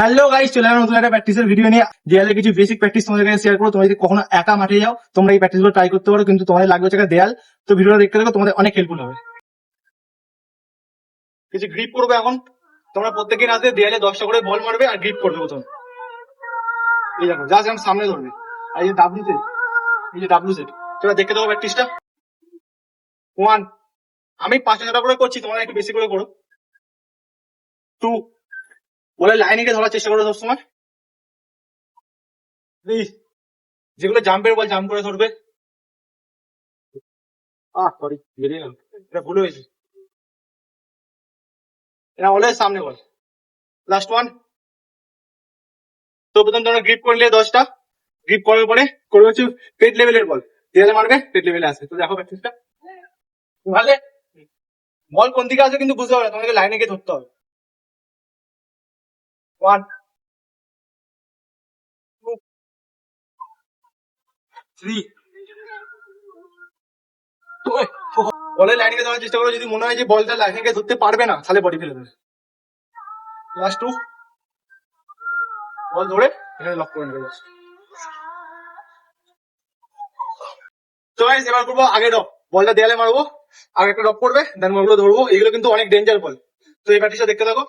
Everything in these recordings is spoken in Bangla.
হ্যালো গাইস, চলে আসলাম নতুন একটা প্র্যাকটিসের ভিডিও নিয়ে। দেয়ালে কিছু বেসিক প্র্যাকটিস তোমাদের কাছে শেয়ার করবো। তোমরা যদি কখনো একা মাঠে যাও, তোমরা এই প্র্যাকটিস গুলো ট্রাই করতে পারো, কিন্তু তোমাদের লাগবে হচ্ছে একটা দেয়াল। তো ভিডিওটা দেখতে থাকো, তোমাদের অনেক হেল্পফুল হবে। কিছু গ্রিপ করবে এখন। তোমরা প্রত্যেকের হাতে দেয়ালে 10টা করে বল মারবে আর গ্রিপ করবে প্রথম। এই দেখো, জাস্ট এখন সামনে ধরবে। আর এই যে ডাব্লিউ সেট, এই যে ডাব্লিউ সেট, তোমরা দেখে দেবো প্র্যাকটিসটা। 1, আমি 5টা করে করছি, তোমরা একটু বেশি করে করো। 2, বলে লাইনিংকে ধরার চেষ্টা করো সবসময়। 3, যেগুলো জাম্পের বল জাম্প করে ধরবে। সরি, বেরিয়ে গেল, এটা ভুল হয়েছে। এটা অলওয়েজ সামনে বল। Last one. তো প্রথম তোমরা গ্রিপ করলে 10টা, গ্রিপ করার পরে করবে হচ্ছে পেট লেভেলের বল, দেয়ালে মারবে, পেট লেভেলে আসবে। তো দেখো প্র্যাকটিসটা ভালো। বল কোন দিকে আসবে কিন্তু বুঝতে হবে না, তোমাকে লাইনে গিয়ে ধরতে হবে। 1, 2, 3, বলের লাইনে গিয়ে ধরার চেষ্টা করো। যদি মনে হয় যে বলটা লাইনে গিয়ে ধরতে পারবে না, তাহলে বডি ফেলে দেবে। লাস্ট 2, বল ধরে এখানে লক করে নেবে। তো গাইস, এবার করবো আগে ড্রপ। বলটা দেয়ালে মারবো, আগে একটা ড্রপ করবে, দেন বলগুলো ধরবো। এগুলো কিন্তু অনেক ডেঞ্জার বল। তো এই প্র্যাকটিসটা দেখতে থাকো।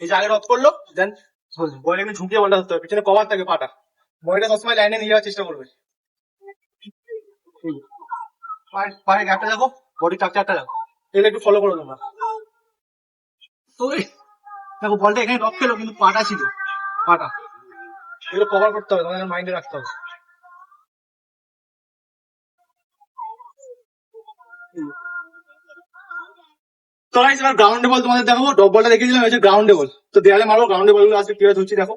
এই যে আগে ড্রপ করলো, দেন বল একটু ঝুঁকিয়ে বলটা ধরতে হবে, পিছনে কভার থাকে পাটা। বলটা সবসময় লাইনে নিয়ে যাওয়ার চেষ্টা করবে। পায়ে গ্যাপটা দেখো, বডি স্ট্রাকচারটা দেখো, এগুলো একটু ফলো করো তোমরা। তো দেখো, বলটা এখানে ড্রপ খেলো কিন্তু পাটা ছিল, পাটা। এগুলো কভার করতে হবে, তোমাদের মাইন্ডে রাখতে হবে। তো গাইস, এবার গ্রাউন্ডে বল তোমাদের দেখাবো। ড্রপ বলটা দেখিয়ে দিলাম, হচ্ছে গ্রাউন্ডে বল। তো দেয়ালে মারো, গ্রাউন্ডে বলগুলো আসবে কিভাবে ধরছি দেখো।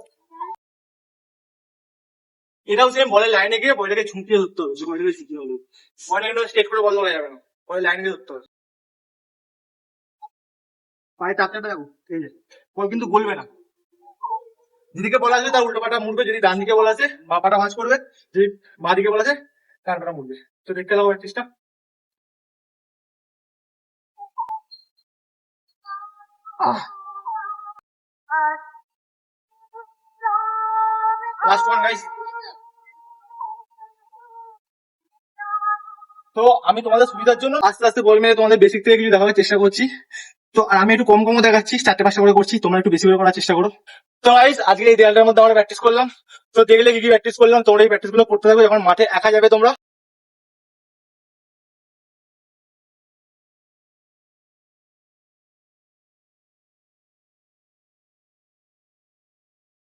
এটাও সেম, বলের লাইনে গিয়ে বলটাকে ঝুঁকিয়ে ধরতে হবে। বলটাকে ঝুঁকিয়ে হলো, বলটা স্ট্রেট করে বল ধরা যাবে না, বলের লাইনে গিয়ে ধরতে হবে। পায়ে টাকটা দেখো, এই যে বল কিন্তু গলবে না। যেদিকে বল আসবে তার উল্টো পাটা মুড়বে, যদি ডান দিকে বল আছে বা পাটা ভাঁজ করবে, যদি বাঁ দিকে বল আছে তার পাটা মুড়বে। তো দেখতে দাও প্র্যাকটিসটা। Last one guys. তো আমি তোমাদের সুবিধার জন্য আস্তে আস্তে বল মেরে তোমাদের বেসিক থেকে কিছু দেখানোর চেষ্টা করছি। তো আর আমি একটু কম কম দেখাচ্ছি, 4-5টা করে করছি, তোমরা একটু বেশি করে করার চেষ্টা করো। তো গাইস, আজকে এই দেয়ালটার মধ্যে আমরা প্র্যাকটিস করলাম। তো দেখলে কি কি প্র্যাকটিস করলাম, তোমরা এই প্র্যাকটিস গুলো করতে থাকবে। যখন মাঠে একা যাবে তোমরা,